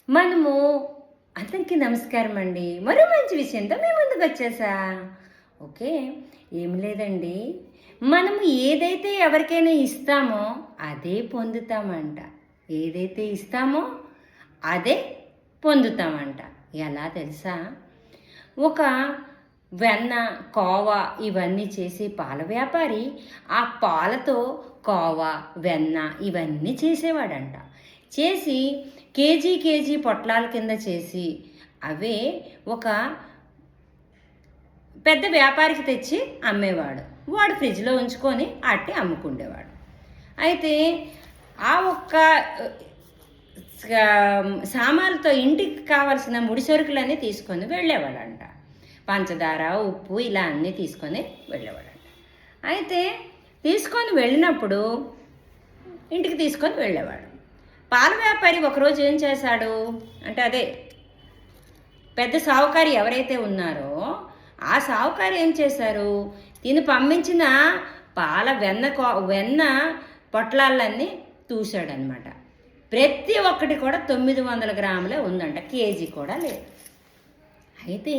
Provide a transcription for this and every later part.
మనము అందరికీ నమస్కారం అండి. మరో మంచి విషయంతో మీ ముందుకు వచ్చేసా. ఓకే. ఏమి లేదండి. మనము ఏదైతే ఎవరికైనా ఇస్తామో అదే పొందుతామంట. ఏదైతే ఇస్తామో అదే పొందుతామంట. ఎలా తెలుసా? ఒక వెన్న, కోవా ఇవన్నీ చేసి పాల వ్యాపారి ఆ పాలతో కోవా, వెన్న ఇవన్నీ చేసేవాడంట. చేసి కేజీ పొట్లాల కింద చేసి అవే ఒక పెద్ద వ్యాపారికి తెచ్చి అమ్మేవాడు. వాడు ఫ్రిడ్జ్లో ఉంచుకొని అట్టి అమ్ముకుండేవాడు. అయితే ఆ ఒక్క సామాన్లతో ఇంటికి కావాల్సిన ముడి సరుకులన్నీ తీసుకొని వెళ్ళేవాడంట. పంచదార, ఉప్పు ఇలా అన్నీ తీసుకొని వెళ్ళేవాడంట. అయితే తీసుకొని వెళ్ళినప్పుడు ఇంటికి తీసుకొని వెళ్ళేవాడు. పాల వ్యాపారి ఒకరోజు ఏం చేశాడు అంటే, అదే పెద్ద సావుకారి ఎవరైతే ఉన్నారో ఆ సావుకారి ఏం చేశారు, తిని పంపించిన పాల వెన్న పొట్లాలన్నీ చూశాడనమాట. ప్రతి ఒక్కటి కూడా 900 గ్రాములే ఉందంట, కేజీ కూడా లేదు. అయితే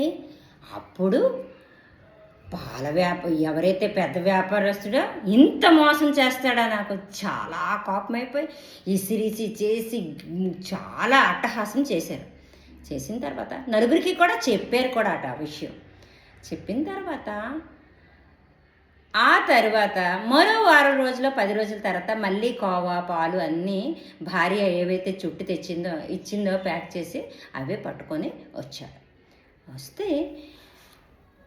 అప్పుడు ఎవరైతే పెద్ద వ్యాపారస్తుడో ఇంత మోసం చేస్తాడా, నాకు చాలా కోపమైపోయి ఇసిరిసి చేసి చాలా అట్టహాసం చేశారు. చేసిన తర్వాత నలుగురికి కూడా చెప్పారు కూడా అట ఆ విషయం. చెప్పిన తర్వాత ఆ తర్వాత మరో వారం రోజులు 10 రోజుల తర్వాత మళ్ళీ కోవా, పాలు అన్నీ భార్య ఏవైతే చుట్టు ఇచ్చిందో ప్యాక్ చేసి అవే పట్టుకొని వచ్చాడు. వస్తే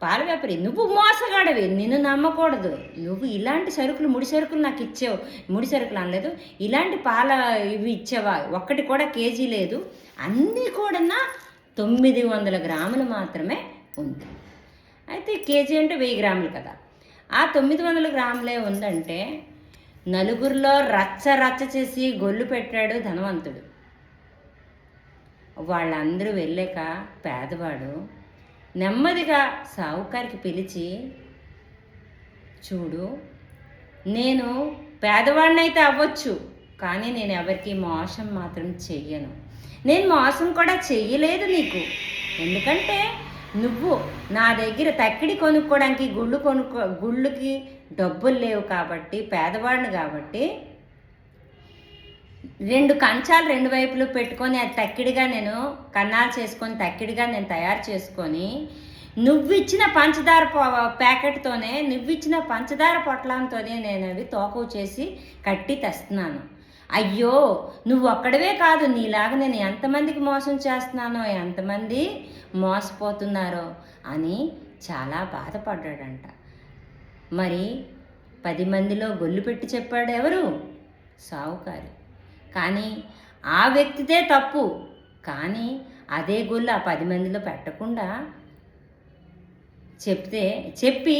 పాల వ్యాపారి, నువ్వు మోసగాడవి, నిన్ను నమ్మకూడదు, నువ్వు ఇలాంటి సరుకులు ముడి సరుకులు నాకు ఇచ్చావు, ముడి సరుకులు అనలేదు, ఇలాంటి పాల ఇవి ఇచ్చావా, ఒక్కటి కూడా కేజీ లేదు, అన్నీ కూడా 900 గ్రాములు మాత్రమే ఉంది. అయితే కేజీ అంటే 1000 గ్రాములు కదా, ఆ 900 గ్రాములే ఉందంటే నలుగురిలో రచ్చ చేసి గొల్లు పెట్టాడు ధనవంతుడు. వాళ్ళందరూ వెళ్ళాక పేదవాడు నెమ్మదిగా సావుకారికి పిలిచి, చూడు, నేను పేదవాడినైతే అవ్వచ్చు, కానీ నేను ఎవరికి మోసం మాత్రం చెయ్యను. నేను మోసం కూడా చెయ్యలేదు నీకు, ఎందుకంటే నువ్వు నా దగ్గర తక్కిడి కొనుక్కోవడానికి గుళ్ళుకి డబ్బులు లేవు కాబట్టి, పేదవాడిని కాబట్టి 2 కంచాలు 2 వైపులు పెట్టుకొని అది తక్కిడిగా నేను కన్నాలు చేసుకొని తక్కిడిగా నేను తయారు చేసుకొని నువ్విచ్చిన పంచదార ప్యాకెట్తోనే, నువ్విచ్చిన పంచదార పొట్లాంతోనే నేను అవి తోకవు చేసి కట్టి తెస్తున్నాను. అయ్యో, నువ్వు ఒక్కడవే కాదు, నీలాగా నేను ఎంతమందికి మోసం చేస్తున్నానో, ఎంతమంది మోసపోతున్నారో అని చాలా బాధపడ్డాడంట. మరి 10 మందిలో గొల్లు పెట్టి చెప్పాడు ఎవరు? సావుకారి. కానీ ఆ వ్యక్తిదే తప్పు, కానీ అదే గొల్లు ఆ 10 మందిలో పెట్టకుండా చెప్పి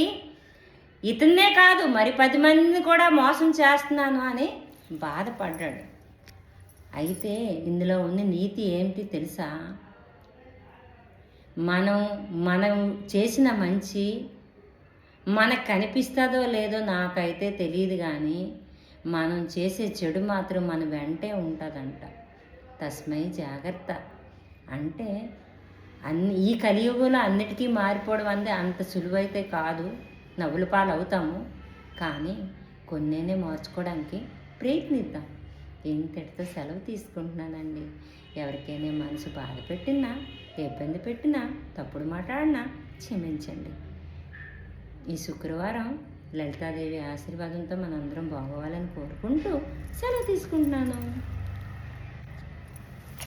ఇతన్నే కాదు మరి 10 మందిని కూడా మోసం చేస్తున్నాను అని బాధపడ్డాడు. అయితే ఇందులో ఉన్న నీతి ఏంటి తెలుసా? మనం చేసిన మంచి మనకు కనిపిస్తుందో లేదో నాకైతే తెలియదు, కానీ మనం చేసే చెడు మాత్రం మన వెంటే ఉంటుందంట. తస్మై జాగ్రత్త. అంటే ఈ కలియుగంలో అన్నిటికీ మారిపోవడం అంటే అంత సులువైతే కాదు, నవ్వుల పాలు అవుతాము, కానీ కొన్నేనే మార్చుకోవడానికి ప్రయత్నిద్దాం. ఇంతటితో సెలవు తీసుకుంటున్నానండి. ఎవరికైనా మనసు బాధ పెట్టినా, ఇబ్బంది పెట్టినా, తప్పుడు మాట్లాడినా క్షమించండి. ఈ శుక్రవారం లలితాదేవి ఆశీర్వాదంతో మనందరం బాగోవాలని కోరుకుంటూ సెలవు తీసుకుంటున్నాను.